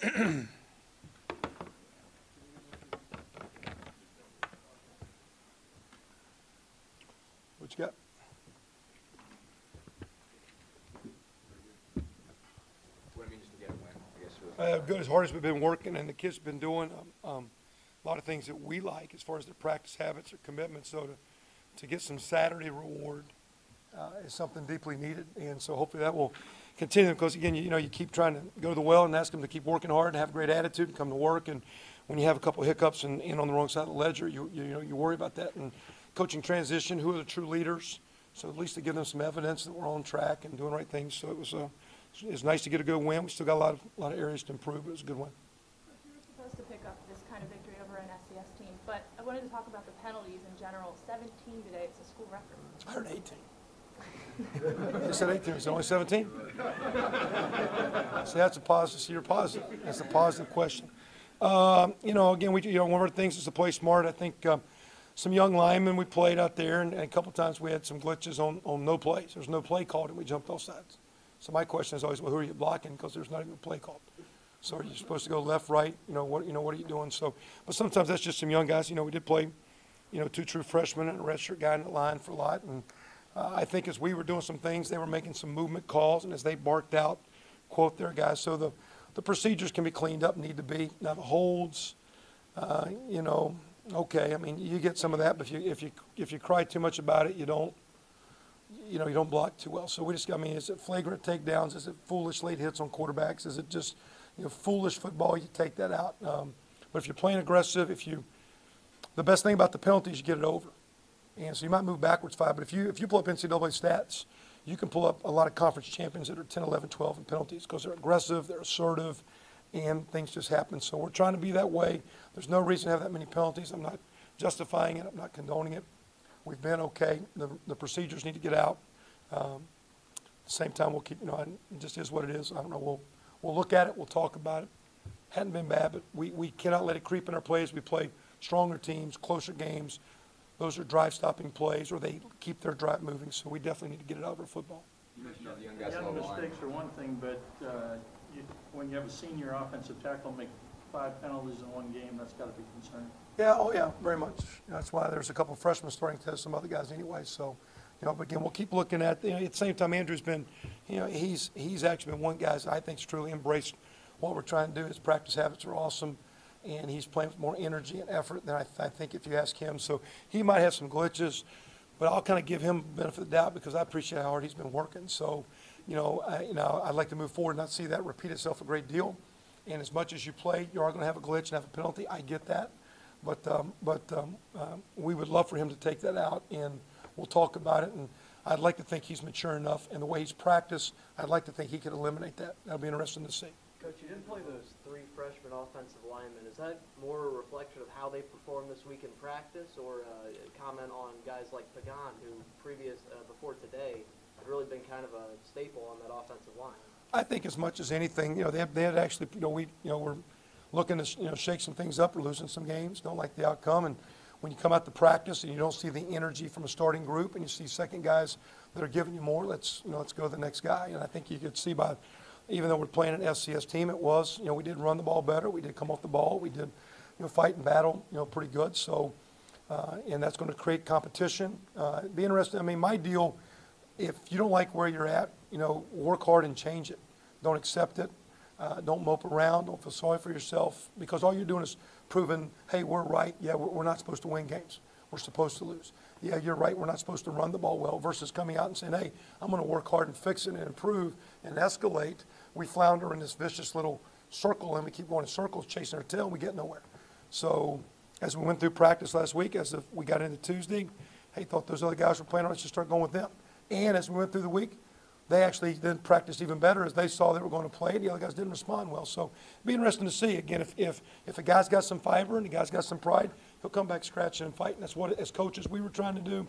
What you got? Good, as hard as we've been working and the kids have been doing a lot of things that we like as far as their practice habits or commitment. So to get some Saturday reward is something deeply needed. And so hopefully that will continue because, again, you keep trying to go to the well and ask them to keep working hard and have a great attitude and come to work. And when you have a couple of hiccups and on the wrong side of the ledger, you worry about that. And coaching transition, who are the true leaders? So at least to give them some evidence that we're on track and doing the right things. So it's nice to get a good win. We still got a lot of areas to improve, but it was a good win. You were supposed to pick up this kind of victory over an SCS team, but I wanted to talk about the penalties in general. 17 today, it's a school record. I heard 18. They said 18, it's only 17. So that's a positive. So you're positive. That's a positive question. Again, one of our things is to play smart. I think some young linemen we played out there, and a couple times we had some glitches on no plays. There's no play called, and we jumped off sides. So my question is always, well, who are you blocking? Because there's not even a play called. So are you supposed to go left, right? What are you doing? So, but sometimes that's just some young guys. We did play, 2 true freshmen and a redshirt guy in the line for a lot. And I think as we were doing some things, they were making some movement calls, and as they barked out, quote their guys. So the procedures can be cleaned up, need to be. Now the holds, okay. I mean, you get some of that, but if you cry too much about it, you don't block too well. So is it flagrant takedowns? Is it foolish late hits on quarterbacks? Is it just, foolish football? You take that out. But if you're playing aggressive, the best thing about the penalties, you get it over. And so you might move backwards 5, but if you pull up NCAA stats, you can pull up a lot of conference champions that are 10, 11, 12 in penalties because they're aggressive, they're assertive, and things just happen. So we're trying to be that way. There's no reason to have that many penalties. I'm not justifying it. I'm not condoning it. We've been okay. The procedures need to get out. At the same time, we'll keep, it just is what it is. I don't know. We'll look at it. We'll talk about it. Hadn't been bad, but we cannot let it creep in our plays. We play stronger teams, closer games. Those are drive-stopping plays, or they keep their drive moving. So we definitely need to get it out of our football. You mentioned the young guys. Young mistakes are one thing, but when you have a senior offensive tackle make 5 penalties in one game, that's got to be concerning. Yeah, oh yeah, very much. That's why there's a couple of freshmen starting to test some other guys anyway. So, but again, we'll keep looking at. At the same time, Andrew's been, he's actually been one guy that I think's truly embraced what we're trying to do. His practice habits are awesome, and he's playing with more energy and effort than I think if you ask him. So he might have some glitches, but I'll kind of give him the benefit of the doubt because I appreciate how hard he's been working. So, I'd like to move forward and not see that repeat itself a great deal. And as much as you play, you are going to have a glitch and have a penalty. I get that. But we would love for him to take that out, and we'll talk about it. And I'd like to think he's mature enough, and the way he's practiced, I'd like to think he could eliminate that. That'll be interesting to see. Coach, you didn't play those 3 freshman offensive linemen. Is that more a reflection of how they performed this week in practice, or a comment on guys like Pagan, who before today had really been kind of a staple on that offensive line? I think as much as anything, they had actually, we're looking to shake some things up. We're losing some games, don't like the outcome. And when you come out to practice and you don't see the energy from a starting group and you see second guys that are giving you more, let's go to the next guy. And I think you could see by, even though we're playing an FCS team, it was, we did run the ball better. We did come off the ball. We did, fight and battle, pretty good. So, and that's going to create competition. Be interesting. I mean, my deal, if you don't like where you're at, work hard and change it. Don't accept it. Don't mope around. Don't feel sorry for yourself because all you're doing is proving, hey, we're right. Yeah, we're not supposed to win games. We're supposed to lose. Yeah, you're right. We're not supposed to run the ball well versus coming out and saying, hey, I'm going to work hard and fix it and improve and escalate. We flounder in this vicious little circle and we keep going in circles, chasing our tail, and we get nowhere. So as we went through practice last week, as we got into Tuesday, hey, thought those other guys were playing on, let's just start going with them. And as we went through the week, they actually then practiced even better as they saw they were going to play, and the other guys didn't respond well. So it'd be interesting to see. Again, if a guy's got some fiber and the guy's got some pride, he'll come back scratching and fighting. That's what, as coaches, we were trying to do.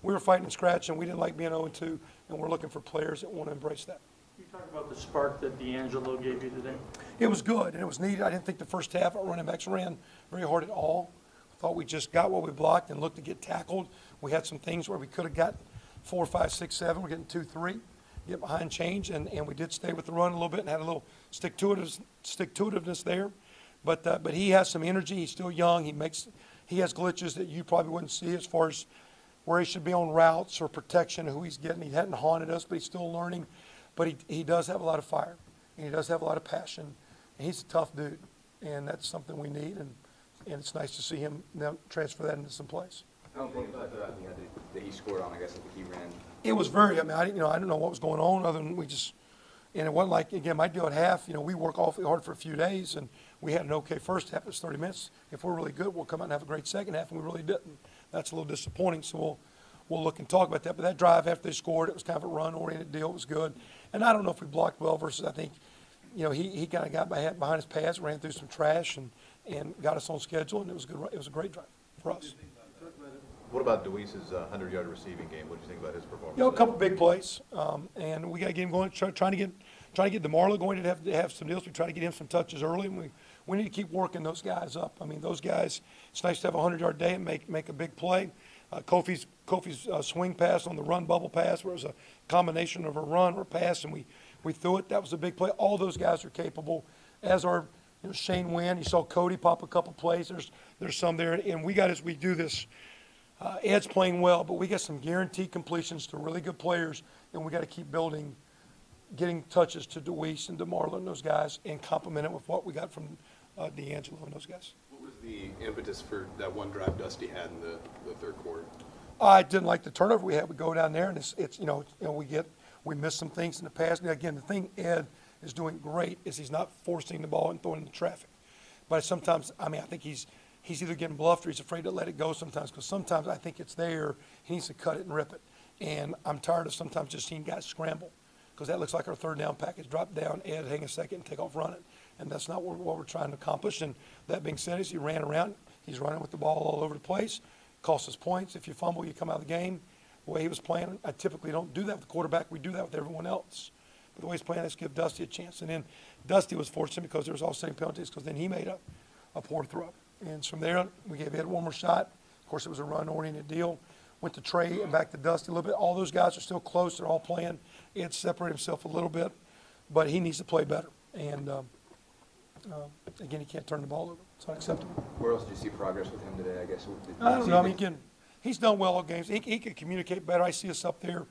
We were fighting and scratching. We didn't like being 0-2, and we're looking for players that want to embrace that. You talk about the spark that D'Angelo gave you today. It was good, and it was needed. I didn't think the first half our running backs ran very hard at all. I thought we just got what we blocked and looked to get tackled. We had some things where we could have got 4, 5, 6, 7. We're getting 2, 3. get behind change, and we did stay with the run a little bit and had a little stick-to-itiveness there. But he has some energy. He's still young. He has glitches that you probably wouldn't see as far as where he should be on routes or protection, who he's getting. He hadn't haunted us, but he's still learning. But he does have a lot of fire, and he does have a lot of passion, and he's a tough dude, and that's something we need, and it's nice to see him now transfer that into some place. How important was that that he scored on, I guess, that he ran? It was very, I mean, I didn't know what was going on other than and it wasn't like, again, my deal at half, we work awfully hard for a few days, and we had an okay first half. It was 30 minutes. If we're really good, we'll come out and have a great second half, and we really didn't. That's a little disappointing, so we'll look and talk about that. But that drive after they scored, it was kind of a run-oriented deal. It was good. And I don't know if we blocked well versus, I think, he kind of got behind his pads, ran through some trash, and got us on schedule, and it was good. It was a great drive for us. What about DeWeese's 100-yard receiving game? What do you think about his performance? A couple big plays, and we got to get him going. Trying to get DeMarlo going to have some deals. We try to get him some touches early, and we need to keep working those guys up. I mean, those guys. It's nice to have a 100-yard day and make a big play. Kofi's swing pass on the run bubble pass, where it was a combination of a run or pass, and we threw it. That was a big play. All those guys are capable, as are Shane Wynn. You saw Cody pop a couple plays. There's some there, and as we do this. Ed's playing well, but we got some guaranteed completions to really good players, and we got to keep building, getting touches to DeWeese and DeMarlo and those guys, and complement it with what we got from D'Angelo and those guys. What was the impetus for that one drive Dusty had in the third quarter? I didn't like the turnover we had. We go down there, and it's we miss some things in the past. Now, again, the thing Ed is doing great is he's not forcing the ball and throwing it into traffic. But sometimes, I think he's either getting bluffed or he's afraid to let it go sometimes, because sometimes I think it's there. He needs to cut it and rip it. And I'm tired of sometimes just seeing guys scramble, because that looks like our third down package. Drop down, Ed, hang a second, and take off running. And that's not what we're trying to accomplish. And that being said, as he ran around, he's running with the ball all over the place. Costs us points. If you fumble, you come out of the game. The way he was playing, I typically don't do that with the quarterback. We do that with everyone else. But the way he's playing, let's give Dusty a chance. And then Dusty was fortunate because there was all the same penalties, because then he made a poor throw. And from there, we gave Ed one more shot. Of course, it was a run-oriented deal. Went to Trey and back to Dusty a little bit. All those guys are still close. They're all playing. Ed separated himself a little bit, but he needs to play better. And, again, he can't turn the ball over. It's unacceptable. Where else did you see progress with him today, I guess? I don't know. Again, he's done well all games. He can communicate better. I see us up there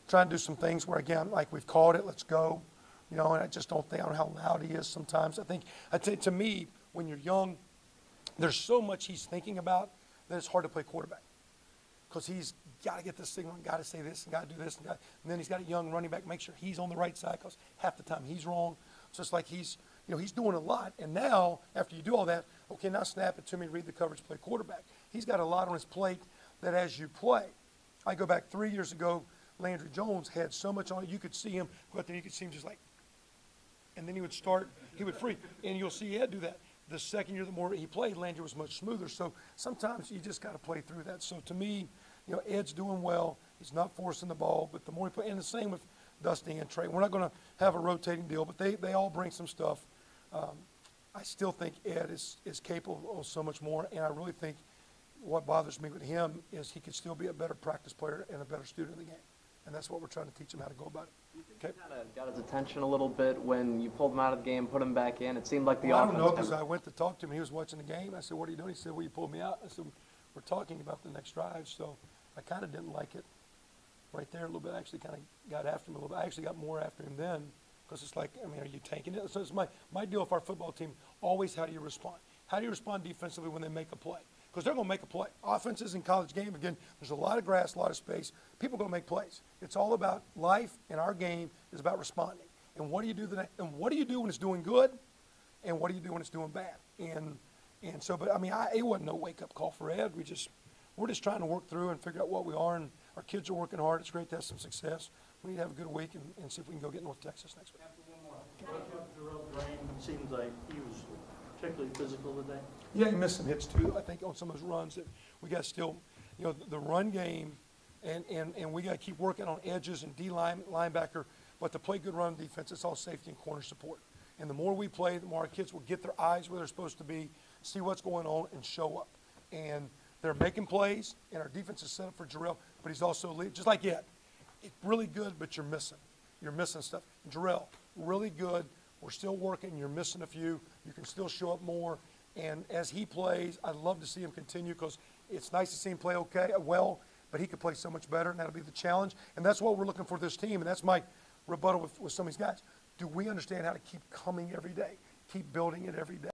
trying to do some things where, again, like we've called it, let's go. And I just don't think, I don't know how loud he is sometimes. I'd say to me, when you're young, there's so much he's thinking about that it's hard to play quarterback, because he's got to get this signal and got to say this and got to do this. And then he's got a young running back, make sure he's on the right side, because half the time he's wrong. So it's like he's doing a lot. And now, after you do all that, okay, now snap it to me, read the coverage, play quarterback. He's got a lot on his plate that as you play. I go back 3 years ago, Landry Jones had so much on it. You could see him go out there, you could see him just like, and then he would free. And you'll see Ed do that. The second year, the more he played, Landry was much smoother. So sometimes you just got to play through that. So to me, Ed's doing well. He's not forcing the ball, but the more he play, and the same with Dusty and Trey. We're not going to have a rotating deal, but they all bring some stuff. I still think Ed is capable of so much more, and I really think what bothers me with him is he could still be a better practice player and a better student of the game. And that's what we're trying to teach him how to go about it. Okay. Kind of got his attention a little bit when you pulled him out of the game, put him back in. It seemed like the I offense. don't know, because I went to talk to him. He was watching the game. I said, "What are you doing?" He said, "Well, you pulled me out." I said, "We're talking about the next drive." So I kind of didn't like it right there a little bit. I actually kind of got after him a little bit. I actually got more after him then, because it's like, are you tanking it? So it's my deal with our football team, always how do you respond? How do you respond defensively when they make a play? Because they're going to make a play. Offenses in college game, again, there's a lot of grass, a lot of space. People are going to make plays. It's all about life, and our game is about responding. And what do you do when it's doing good, and what do you do when it's doing bad? And so, but it wasn't no wake-up call for Ed. We're just trying to work through and figure out what we are, and our kids are working hard. It's great to have some success. We need to have a good week and see if we can go get North Texas next week. Jarrell Green seems like he was particularly physical today. Yeah, he missed some hits too, I think, on some of those runs that we got still, the run game, and we got to keep working on edges and linebacker, but to play good run defense, it's all safety and corner support. And the more we play, the more our kids will get their eyes where they're supposed to be, see what's going on, and show up. And they're making plays, and our defense is set up for Jarrell, but he's also, just like Ed, it's really good, but you're missing. you're missing stuff. Jarrell, really good. We're still working. You're missing a few. You can still show up more. And as he plays, I'd love to see him continue because it's nice to see him play well, but he could play so much better, and that'll be the challenge. And that's what we're looking for this team, and that's my rebuttal with some of these guys. Do we understand how to keep coming every day, keep building it every day?